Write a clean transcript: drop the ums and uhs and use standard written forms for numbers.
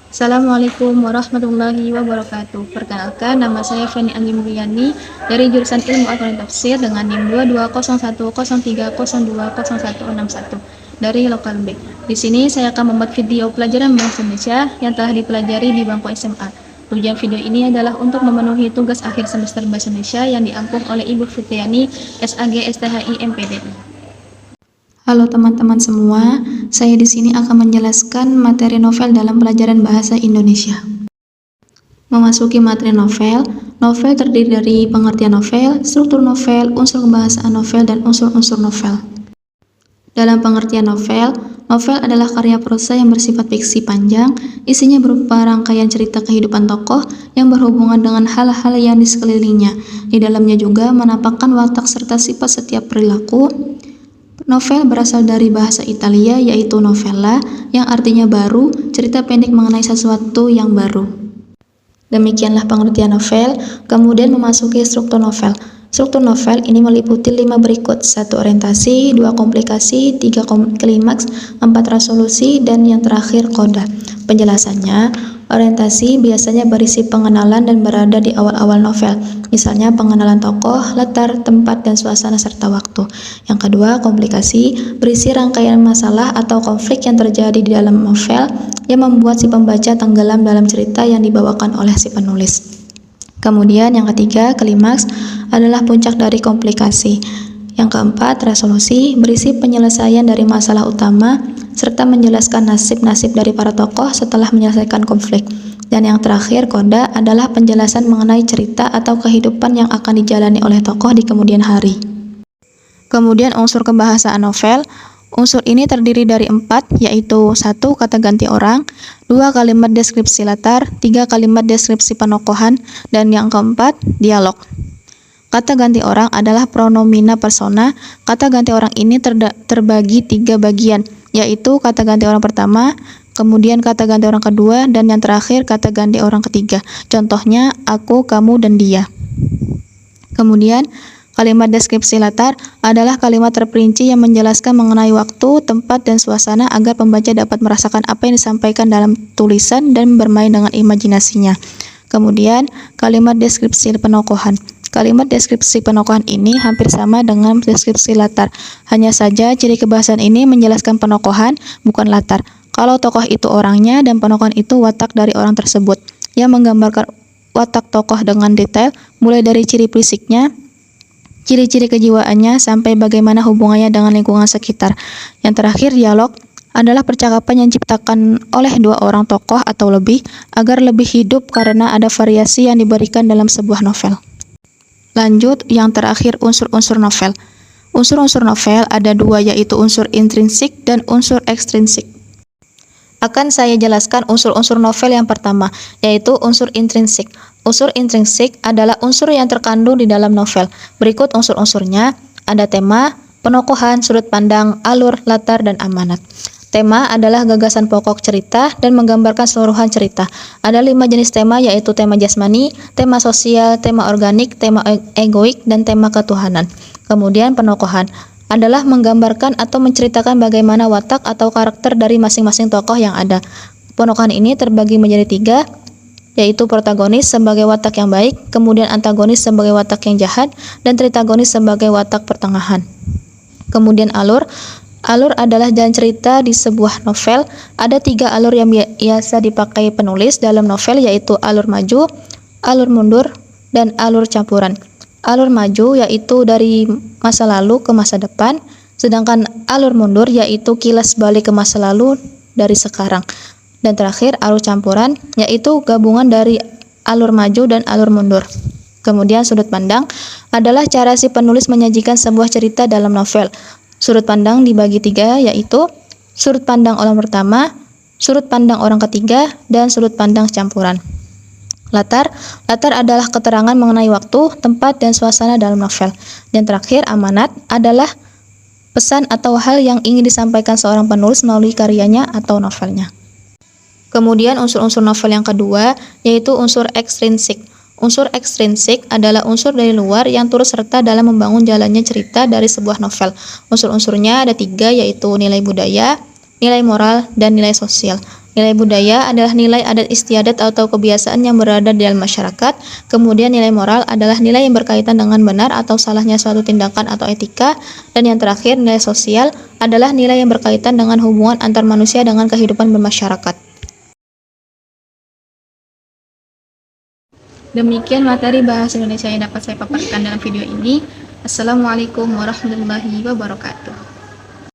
Assalamualaikum warahmatullahi wabarakatuh. Perkenalkan, nama saya Feni Anggi Mulyani dari jurusan Ilmu Al-Quran Tafsir dengan NIM 220103020161 dari Lokal B. Di sini saya akan membuat video pelajaran Bahasa Indonesia yang telah dipelajari di bangku SMA. Tujuan video ini adalah untuk memenuhi tugas akhir semester Bahasa Indonesia yang diampuh oleh Ibu Fitriani, SAG STHI MPDI. Halo teman-teman semua, saya di sini akan menjelaskan materi novel dalam pelajaran bahasa Indonesia. Memasuki materi novel, novel terdiri dari pengertian novel, struktur novel, unsur kebahasaan novel, dan unsur-unsur novel. Dalam pengertian novel, novel adalah karya prosa yang bersifat fiksi panjang, isinya berupa rangkaian cerita kehidupan tokoh yang berhubungan dengan hal-hal yang di sekelilingnya. Di dalamnya juga menampakkan watak serta sifat setiap perilaku. Novel berasal dari bahasa Italia yaitu novella yang artinya baru, cerita pendek mengenai sesuatu yang baru. Demikianlah pengertian novel, kemudian memasuki struktur novel. Struktur novel ini meliputi 5 berikut: 1 orientasi, 2 komplikasi, 3 klimaks, 4 resolusi, dan yang terakhir koda. Penjelasannya, orientasi biasanya berisi pengenalan dan berada di awal-awal novel, misalnya pengenalan tokoh, latar, tempat, dan suasana serta waktu. Yang kedua, komplikasi berisi rangkaian masalah atau konflik yang terjadi di dalam novel yang membuat si pembaca tenggelam dalam cerita yang dibawakan oleh si penulis. Kemudian yang ketiga, klimaks adalah puncak dari komplikasi. Yang keempat, resolusi berisi penyelesaian dari masalah utama serta menjelaskan nasib-nasib dari para tokoh setelah menyelesaikan konflik. Dan yang terakhir, koda adalah penjelasan mengenai cerita atau kehidupan yang akan dijalani oleh tokoh di kemudian hari. Kemudian unsur kebahasaan novel. Unsur ini terdiri dari 4, yaitu 1 kata ganti orang, 2 kalimat deskripsi latar, 3 kalimat deskripsi penokohan, dan yang keempat, dialog. Kata ganti orang adalah pronomina persona. Kata ganti orang ini terbagi 3 bagian, yaitu kata ganti orang pertama, kemudian kata ganti orang kedua, dan yang terakhir kata ganti orang ketiga. Contohnya, aku, kamu, dan dia. Kemudian, kalimat deskripsi latar adalah kalimat terperinci yang menjelaskan mengenai waktu, tempat, dan suasana agar pembaca dapat merasakan apa yang disampaikan dalam tulisan dan bermain dengan imajinasinya. Kemudian, kalimat deskripsi penokohan. Kalimat deskripsi penokohan ini hampir sama dengan deskripsi latar. Hanya saja ciri kebahasan ini menjelaskan penokohan, bukan latar. Kalau tokoh itu orangnya dan penokohan itu watak dari orang tersebut, yang menggambarkan watak tokoh dengan detail, mulai dari ciri fisiknya, ciri-ciri kejiwaannya, sampai bagaimana hubungannya dengan lingkungan sekitar. Yang terakhir, dialog adalah percakapan yang diciptakan oleh 2 orang tokoh atau lebih agar lebih hidup karena ada variasi yang diberikan dalam sebuah novel. Lanjut, yang terakhir, unsur-unsur novel. Unsur-unsur novel ada 2, yaitu unsur intrinsik dan unsur ekstrinsik. Akan saya jelaskan unsur-unsur novel yang pertama, yaitu unsur intrinsik. Unsur intrinsik adalah unsur yang terkandung di dalam novel. Berikut unsur-unsurnya: ada tema, penokohan, sudut pandang, alur, latar, dan amanat. Tema adalah gagasan pokok cerita dan menggambarkan seluruhan cerita. Ada 5 jenis tema, yaitu tema jasmani, tema sosial, tema organik, tema egoik, dan tema ketuhanan. Kemudian penokohan adalah menggambarkan atau menceritakan bagaimana watak atau karakter dari masing-masing tokoh yang ada. Penokohan ini terbagi menjadi 3, yaitu protagonis sebagai watak yang baik, kemudian antagonis sebagai watak yang jahat, dan tritagonis sebagai watak pertengahan. Kemudian alur. Alur adalah jalan cerita di sebuah novel. Ada 3 alur yang biasa dipakai penulis dalam novel, yaitu alur maju, alur mundur, dan alur campuran. Alur maju yaitu dari masa lalu ke masa depan, sedangkan alur mundur yaitu kilas balik ke masa lalu dari sekarang. Dan terakhir, alur campuran yaitu gabungan dari alur maju dan alur mundur. Kemudian sudut pandang adalah cara si penulis menyajikan sebuah cerita dalam novel. Sudut pandang dibagi 3, yaitu sudut pandang orang pertama, sudut pandang orang ketiga, dan sudut pandang campuran. Latar adalah keterangan mengenai waktu, tempat, dan suasana dalam novel. Dan terakhir, amanat adalah pesan atau hal yang ingin disampaikan seorang penulis melalui karyanya atau novelnya. Kemudian unsur-unsur novel yang kedua, yaitu unsur ekstrinsik. Unsur ekstrinsik adalah unsur dari luar yang turut serta dalam membangun jalannya cerita dari sebuah novel. Unsur-unsurnya ada 3, yaitu nilai budaya, nilai moral, dan nilai sosial. Nilai budaya adalah nilai adat istiadat atau kebiasaan yang berada di dalam masyarakat. Kemudian nilai moral adalah nilai yang berkaitan dengan benar atau salahnya suatu tindakan atau etika. Dan yang terakhir, nilai sosial adalah nilai yang berkaitan dengan hubungan antar manusia dengan kehidupan bermasyarakat. Demikian materi bahasa Indonesia yang dapat saya paparkan dalam video ini. Assalamualaikum warahmatullahi wabarakatuh.